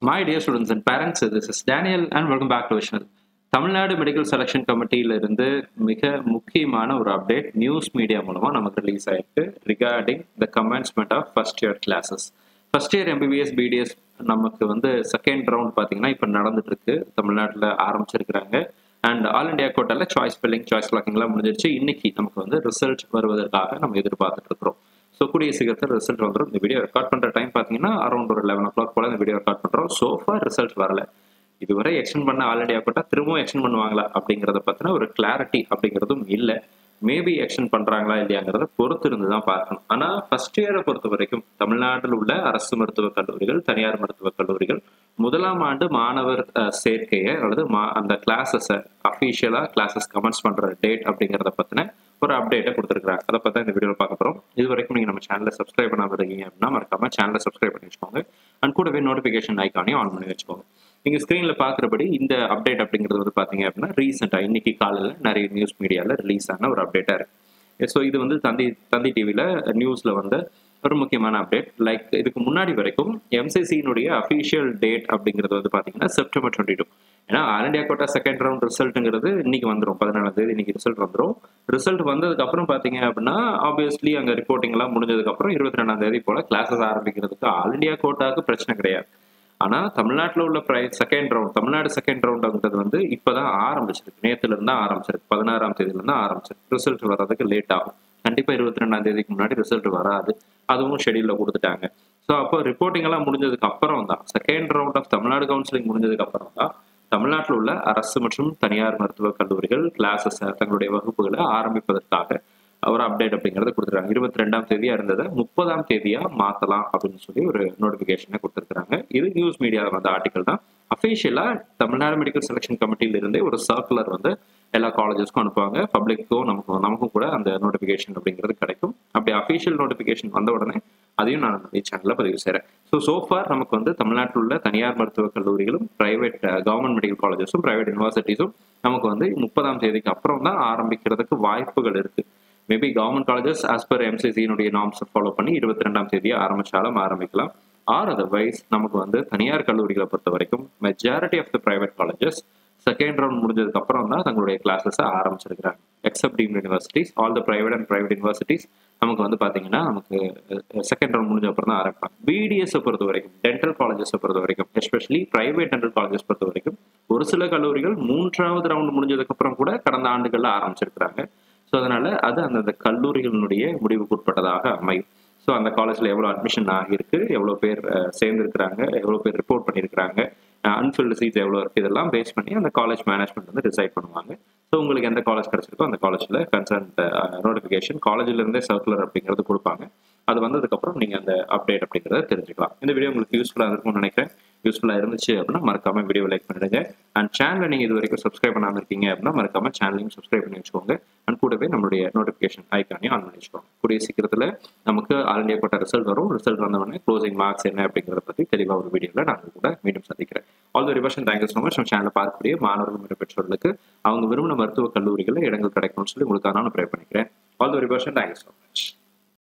My dear students and parents, this is Daniel and welcome back to Vishnu. Tamil Nadu medical selection கமிட்டியில இருந்து மிக முக்கியமான ஒரு update news media மூலமா நமக்கு ரிலீஸ் ஆயிருக்கு regarding the commencement of first year classes. First year MBBS BDS நமக்கு second round பார்த்தீங்கன்னா இப்போ நடந்துட்டு இருக்கு. தமிழ்நாட்டில் ஆரம்பிச்சிருக்கிறாங்க அண்ட் ஆல் இண்டியா கோட்டால சாய்ஸ் ஃபில்லிங் சாய்ஸ் லாக்கிங்லாம் முடிஞ்சிருச்சு. இன்னைக்கு நமக்கு ரிசல்ட் வருவதற்காக நம்ம எதிர்பார்த்துட்டு இருக்கிறோம். ஸோ கூடிய சீக்கிரத்தில் ரிசல்ட் வந்துடும். இந்த வீடியோ ரெக்கார்ட் பண்ணுற டைம் பார்த்தீங்கன்னா அரௌண்ட் ஒரு 11 o'clock போல இந்த வீடியோ ரெக்கார்ட் பண்ணுறோம். சோஃபார் ரிசல்ட் வரல. இதுவரை எக்ஸ்டெண்ட் பண்ண ஆல்ரெடி ஆகப்பட்டா திரும்பவும் எக்ஸ்டெண்ட் பண்ணுவாங்களா அப்படிங்கிறத பற்றின ஒரு கிளாரிட்டி அப்படிங்கிறதும் இல்லை. மேபி எக்ஸ்டெண்ட் பண்ணுறாங்களா இல்லையாங்கிறத பொறுத்து இருந்து தான் பார்க்கணும். ஆனால் ஃபர்ஸ்ட் இயரை பொறுத்த வரைக்கும் தமிழ்நாட்டில் உள்ள அரசு மருத்துவக் கல்லூரிகள், தனியார் மருத்துவக் கல்லூரிகள் முதலாம் ஆண்டு மாணவர் சேர்க்கையை அல்லது அந்த கிளாஸஸை அஃபீஷியலாக கிளாஸஸ் கமெண்ட்ஸ் பண்ணுற டேட் அப்படிங்கிறத பற்றின ஒரு அப்டேட்டை கொடுத்துருக்காங்க. அதை பற்றி இந்த வீடியோவில் பார்க்க போகிறோம். இது வரைக்கும் நீங்கள் நம்ம சேனலை சப்ஸ்கிரைப் பண்ணாமல் இருக்கீங்க அப்படின்னா மறக்காம சேனலை சப்ஸ்கிரைப் பண்ணி வச்சுக்கோங்க அண்ட் கூடவே நோட்டிஃபிகேஷன் ஐக்கானையும் ஆன் பண்ணி வச்சுக்கோங்க. நீங்கள் ஸ்க்ரீனில் பார்க்குறபடி இந்த அப்டேட் அப்படிங்கிறது பார்த்தீங்க அப்படின்னா ரீசெண்டாக இன்னைக்கு காலையில் நிறைய நியூஸ் மீடியாவில் ரிலீஸ் ஆன ஒரு அப்டேட்டாக இருக்குது. ஸோ இது தந்தி டிவியில் நியூஸில் ஒரு முக்கியமான அப்டேட். லைக் இதுக்கு முன்னாடி வரைக்கும் எம்சிசியினுடைய அஃபீஷியல் டேட் அப்படிங்கிறது பார்த்தீங்கன்னா செப்டம்பர் 22. ஏன்னா all India quota second round ரிசல்ட்டுங்கிறது இன்னைக்கு வந்துடும், 17ஆம் தேதி இன்னைக்கு ரிசல்ட் வந்துடும். ரிசல்ட் வந்ததுக்கப்புறம் பார்த்தீங்க அப்படின்னா ஆப்வியஸ்லி அங்கே ரிப்போர்ட்டிங்லாம் முடிஞ்சதுக்கப்புறம் 22ஆம் தேதி போல கிளாஸஸ் ஆரம்பிக்கிறதுக்கு ஆல் இண்டியா கோட்டாவுக்கு பிரச்சனை கிடையாது. ஆனால் தமிழ்நாட்டில் உள்ள செகண்ட் ரவுண்ட், தமிழ்நாடு செகண்ட் ரவுண்டுங்கிறது இப்போதான் ஆரம்பிச்சிருக்கு. நேற்றுல இருந்தா ஆரம்பிச்சிருக்கு, 16ஆம் தேதியிலிருந்து ஆரம்பிச்சிருக்கு. ரிசல்ட் வர்றதுக்கு லேட் ஆகும். கண்டிப்பாக 22ஆம் தேதிக்கு முன்னாடி ரிசல்ட் வராது. அதுவும் ஷெடியூலில் கொடுத்துட்டாங்க. ஸோ அப்போ ரிப்போர்ட்டிங் எல்லாம் முடிஞ்சதுக்கு அப்புறம் தான், second round of Tamil Nadu counselling முடிஞ்சதுக்கு அப்புறம் தான் தமிழ்நாட்டில் உள்ள அரசு மற்றும் தனியார் மருத்துவக் கல்லூரிகள் கிளாஸஸ் தங்களுடைய வகுப்புகளை ஆரம்பிப்பதற்காக ஒரு அப்டேட் அப்படிங்கிறத கொடுத்துருக்காங்க. 22ஆம் தேதியா இருந்ததை 30ஆம் தேதியா மாற்றலாம் அப்படின்னு சொல்லி ஒரு நோட்டிஃபிகேஷனை கொடுத்துருக்காங்க. இது நியூஸ் மீடியாவில் வந்த ஆர்டிகல் தான். அஃபீஷியலா தமிழ்நாடு மெடிக்கல் செலெக்ஷன் கமிட்டியில இருந்தே ஒரு சர்க்குலர் எல்லா காலேஜஸ்க்கும் அனுப்புவாங்க. பப்ளிக்கும் நமக்கும் கூட அந்த நோட்டிஃபிகேஷன் அப்படிங்கிறது கிடைக்கும். அப்படி அஃபீஷியல் நோட்டிஃபிகேஷன் வந்த உடனே அதையும் நான் இந்த சேனலில் பதிவு செய்கிறேன். சோஃபார் நமக்கு தமிழ்நாட்டில் உள்ள தனியார் மருத்துவக் கல்லூரிகளும் பிரைவேட் கவர்மெண்ட் மெடிக்கல் காலேஜஸும் பிரைவேட் யூனிவர்சிட்டிஸும் நமக்கு 30ஆம் தேதிக்கு அப்புறம் தான் ஆரம்பிக்கிறதுக்கு வாய்ப்புகள் இருக்கு. Maybe government colleges as per எம்சிசியினுடைய நார்ம்ஸை ஃபாலோ பண்ணி 22ஆம் தேதியை ஆரம்பிச்சாலும் ஆரம்பிக்கலாம். ஆர் அதர்வைஸ் நமக்கு தனியார் கல்லூரிகளை பொறுத்த வரைக்கும் majority of the private colleges second round முடிஞ்சதுக்கு அப்புறம் தான் தங்களுடைய கிளாஸஸை ஆரம்பிச்சிருக்கிறாங்க. Except deemed universities, all the private and private universities நமக்கு பார்த்தீங்கன்னா செகண்ட் ரவுண்ட் முடிஞ்ச அப்புறம் தான் ஆரம்பிப்பாங்க. பிடிஎஸை பொறுத்த வரைக்கும், டென்டல் காலேஜஸை பொறுத்த வரைக்கும், எஸ்பெஷலி பிரைவேட் டென்டல் காலேஜஸ் பொறுத்த வரைக்கும் ஒரு சில கல்லூரிகள் 3ஆவது ரவுண்ட் முடிஞ்சதுக்கு அப்புறம் கூட கடந்த ஆண்டுகளில் ஆரம்பிச்சிருக்கிறாங்க. ஸோ அதனால அது அந்தந்த கல்லூரிகளினுடைய முடிவுக்கு உட்பட்டதாக அமையும். ஸோ அந்த காலேஜில் எவ்வளோ அட்மிஷன் ஆகியிருக்கு, எவ்வளோ பேர் சேர்ந்துருக்கிறாங்க, எவ்வளோ பேர் ரிப்போர்ட் பண்ணியிருக்கிறாங்க, அன்ஃபில்டு சீட்ஸ் எவ்வளோ இருக்குது, இதெல்லாம் பேஸ் பண்ணி அந்த காலேஜ் மேனேஜ்மெண்ட் டிசைட் பண்ணுவாங்க. ஸோ உங்களுக்கு எந்த காலேஜ் கிடைச்சிருக்கோ அந்த காலேஜில் கன்சர்ன்ட் நோட்டிஃபிகேஷன் காலேஜிலேருந்தே சர்க்குலர் அப்படிங்கிறது கொடுப்பாங்க. அது வந்ததுக்கப்புறம் நீங்கள் அந்த அப்டேட் அப்படிங்கிறத தெரிஞ்சுக்கலாம். இந்த வீடியோ உங்களுக்கு யூஸ்ஃபுல்லாக இருக்கும்னு நினைக்கிறேன். யூஸ்ஃபுல்லாக இருந்துச்சு அப்படின்னா மறக்காம வீடியோ லைக் பண்ணிடுங்க. அண்ட் சேனலை நீங்கள் இது வரைக்கும் சப்ஸ்கிரைப் பண்ணாமல் இருக்கீங்க அப்படின்னா மறக்காம சேனலையும் சப்ஸ்கிரைப் பண்ணி வச்சுக்கோங்க. அண்ட் கூடவே நம்மளுடைய நோட்டிஃபிகேஷன் ஐக்கானையும் ஆன் பண்ணி வச்சுக்கோங்க. கூடிய சீக்கிரத்தில் நமக்கு ஆல் இண்டியா கோட்டா ரிசல்ட் வரும். ரிசல்ட் வந்தவொடனே க்ளோசிங் மார்க்ஸ் என்ன அப்படிங்கிறத பற்றி தெளிவாக ஒரு வீடியோவில் நான் கூட மீண்டும் சந்திக்கிறேன். All the reversion thank you so much. நம்ம சேனலை பார்க்கக்கூடிய மாணவர்கள் மற்றும் பெற்றோர்களுக்கு அவங்க விரும்பின மருத்துவக் கல்லூரிகளில் இடங்கள் கிடைக்கும்னு சொல்லி உங்களுக்கு நான் ப்ரே பண்ணிக்கிறேன். All the reversion thank you so much.